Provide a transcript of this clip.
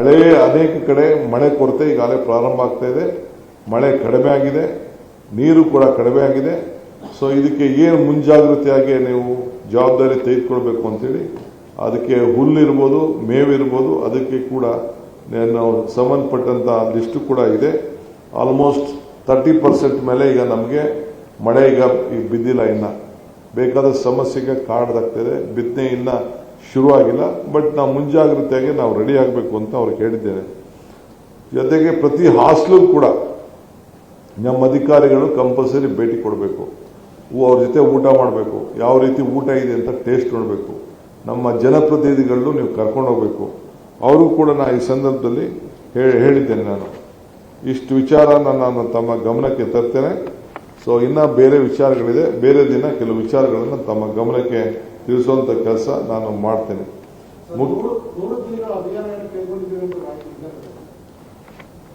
ಮಳೆ ಅನೇಕ ಕಡೆ ಮಳೆ ಕೊರತೆ ಈಗಾಗಲೇ ಪ್ರಾರಂಭ ಆಗ್ತಾ ಇದೆ. ಮಳೆ ಕಡಿಮೆ ಆಗಿದೆ, ನೀರು ಕೂಡ ಕಡಿಮೆ ಆಗಿದೆ. ಸೊ ಇದಕ್ಕೆ ಏನು ಮುಂಜಾಗ್ರತೆಯಾಗಿ ನೀವು ಜವಾಬ್ದಾರಿ ತೆಗೆದುಕೊಳ್ಬೇಕು ಅಂತೇಳಿ ಅದಕ್ಕೆ ಹುಲ್ಲಿರ್ಬೋದು, ಮೇವಿರ್ಬೋದು, ಅದಕ್ಕೆ ಕೂಡ ಸಂಬಂಧಪಟ್ಟಂತ ಲಿಸ್ಟ್ ಕೂಡ ಇದೆ. ಆಲ್ಮೋಸ್ಟ್ 30% ಮೇಲೆ ಈಗ ನಮಗೆ ಮಳೆ ಈಗ ಬಿದ್ದಿಲ್ಲ. ಇನ್ನ ಬೇಕಾದ ಸಮಸ್ಯೆಗೆ ಕಾಡ್ದಾಗ್ತಿದೆ. ಬಿತ್ತನೆ ಇನ್ನ ಶುರುವಾಗಿಲ್ಲ. ಬಟ್ ನಾವು ಮುಂಜಾಗ್ರತೆಯಾಗಿ ನಾವು ರೆಡಿ ಆಗಬೇಕು ಅಂತ ಅವ್ರಿಗೆ ಹೇಳಿದ್ದೇನೆ. ಜೊತೆಗೆ ಪ್ರತಿ ಹಾಸ್ಟೆಲ್ ಕೂಡ ನಮ್ಮ ಅಧಿಕಾರಿಗಳು ಕಂಪಲ್ಸರಿ ಭೇಟಿ ಕೊಡಬೇಕು. ಅವ್ರ ಜೊತೆ ಊಟ ಮಾಡಬೇಕು. ಯಾವ ರೀತಿ ಊಟ ಇದೆ ಅಂತ ಟೇಸ್ಟ್ ನೋಡಬೇಕು. ನಮ್ಮ ಜನಪ್ರತಿನಿಧಿಗಳನ್ನು ನೀವು ಕರ್ಕೊಂಡು ಹೋಗಬೇಕು. ಅವರು ಕೂಡ ನಾನು ಈ ಸಂದರ್ಭದಲ್ಲಿ ಹೇಳಿದ್ದೇನೆ. ನಾನು ಇಷ್ಟು ವಿಚಾರ ನಾನು ತಮ್ಮ ಗಮನಕ್ಕೆ ತರ್ತೇನೆ. ಸೊ ಇನ್ನ ಬೇರೆ ವಿಚಾರಗಳಿದೆ. ಬೇರೆ ದಿನ ಕೆಲವು ವಿಚಾರಗಳನ್ನು ತಮ್ಮ ಗಮನಕ್ಕೆ ತಿಳಿಸುವಂತ ಕೆಲಸ ನಾನು ಮಾಡ್ತೇನೆ. ಅಭಿಯಾನ ಕೈಗೊಂಡಿದ್ದೀವಿ